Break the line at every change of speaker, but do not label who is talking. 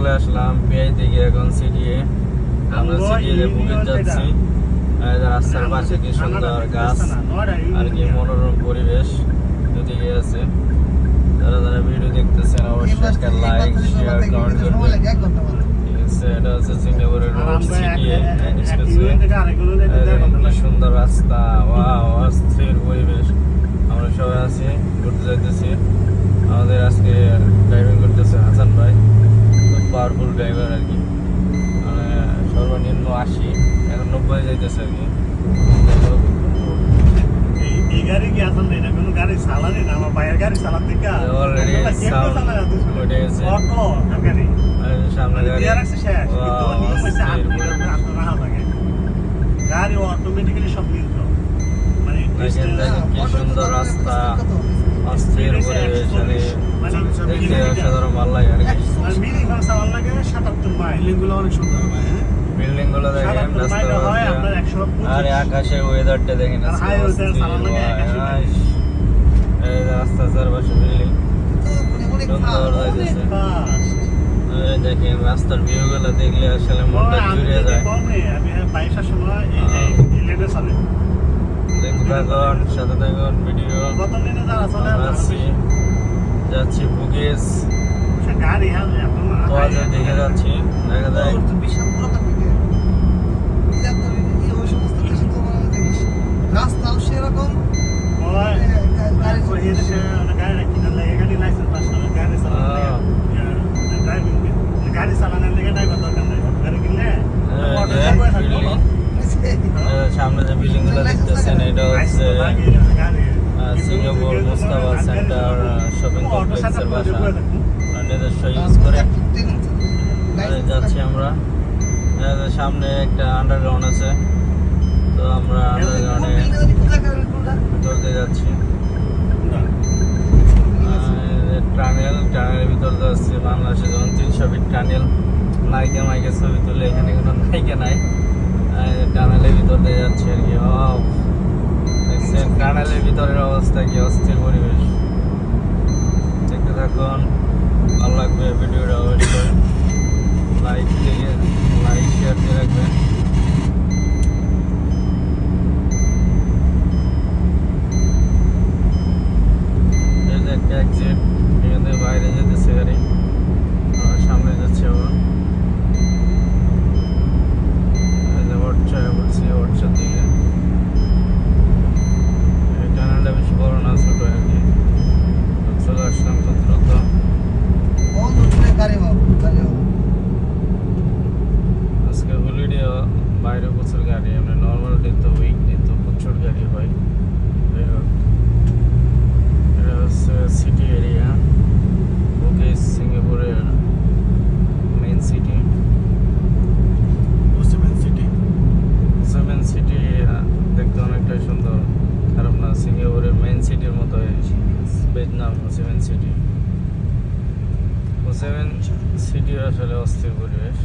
চলে আসলাম পিআই থেকে, এখন সিটিএ। আমরা সিটিএ বুকে যাচ্ছি। রাস্তার পাশে কি সুন্দর গাছ আর কি মনোরম পরিবেশ দুদিকে আছে। যারা যারা ভিডিও দেখতেছেন অবশ্যই একটা লাইক শেয়ার কমেন্ট করবেন। ঠিক আছে, এটা হচ্ছে সিঙ্গাপুরের রোড সিটিএ এক্সপ্রেসওয়ে। কি সুন্দর রাস্তা, ওয়াও, অস্থির পরিবেশ। আমরা সবাই আছি, ঘুরতে যাইতেছি। আমাদের আজকে ড্রাইভিং করতেছে হাসান ভাই, খুব পাওয়ারফুল ড্রাইভার আর কি। মানে সর্বনিম্ন 80, এখন 90 যাইতেছে আর কি।
এই গাড়ি কি আসল না, কোনো গাড়ি চালানি না, আমার ভাইয়ের গাড়ি চালান থেকে
অলরেডি সাউন্ড উঠে গেছে।
অটো গাড়ি
সামনে গাড়ি
গাড়ি অটোমেটিক্যালি সব নিয়ন্ত্র, মানে
কি সুন্দর রাস্তা, অস্থির পরিবেশ, মানে দেখতে অসাধারণ ভালো লাগে আর কি।
মিনিমাম চালান লাগে ৭-৮ মাইল।
বিল্ডিংগুলো অনেক সুন্দর ভাই। হ্যাঁ,
বিল্ডিং গুলো দেখেন, আর আকাশের ওয়েদারটা দেখেন, এই রাস্তার চারপাশে বিল্ডিং সুন্দর লাগতেছে। দেখেন রাস্তার ভিউ গুলো দেখলে আসলে মনটা জুড়িয়ে যায়। দেখতে থাকুন, সাথে থাকুন ভিডিও। যাচ্ছি বুগেস দেখে যাচ্ছি, দেখা যায়
রাস্তাও সেরকম।
গাড়ি চালানোর লেগে ড্রাইভার দরকার নাই, গাড়ি কিনলে
সামনে যে বিল্ডিং গুলো দেখতেছেন, এটা হচ্ছে সিঙ্গাপুর মুস্তাফা সেন্টার শপিং কমপ্লেক্সের বাসা। নিজস্ব ইউজ করে যাচ্ছি আমরা। সামনে একটা আন্ডারগ্রাউন্ড আছে, তো আমরা আন্ডারগ্রাউন্ডে ভিতর দিয়ে যাচ্ছি। টানেলের ভিতর যাচ্ছি। বাংলাদেশে যেমন 300 ফিট টানেল, নায়িকা মাইকে ছবি তুলে, এখানে কোনো নায়িকা নাই। টানেলের ভিতর দিয়ে যাচ্ছি আর কি। দেখছেন টানেলের ভিতরের অবস্থা কি অস্থির পরিবেশ। দেখতে থাকুন, ভালো লাগবে ভিডিওটা। অবশ্যই লাইক শেয়ার দিয়ে রাখবেন। এই যে একটা এক্সিট, এখান থেকে বাইরে যেতেছে গাড়ি, সামনে যাচ্ছে আবার। ওয়াটসঅ্যাপ দিকে এই টানেলটা বেশি বড় না, ছোট আর কি। চলে আসলাম দ্রুত। আজকে হলিডে, বাইরে প্রচুর গাড়ি। আমরা নর্মাল ডে তো উইক ডে তো প্রচুর গাড়ি হয়। এটা হচ্ছে সিটি এরিয়া, ওকে, সিঙ্গাপুরের মেইন সিটি। সেভেন সিটি দেখতে অনেকটাই সুন্দর, খারাপ না। সিঙ্গাপুরের মেইন সিটির মতো বেজ নাম সেভেন সিটি। সেভেন সিটির আসলে অস্থির পরিবেশ।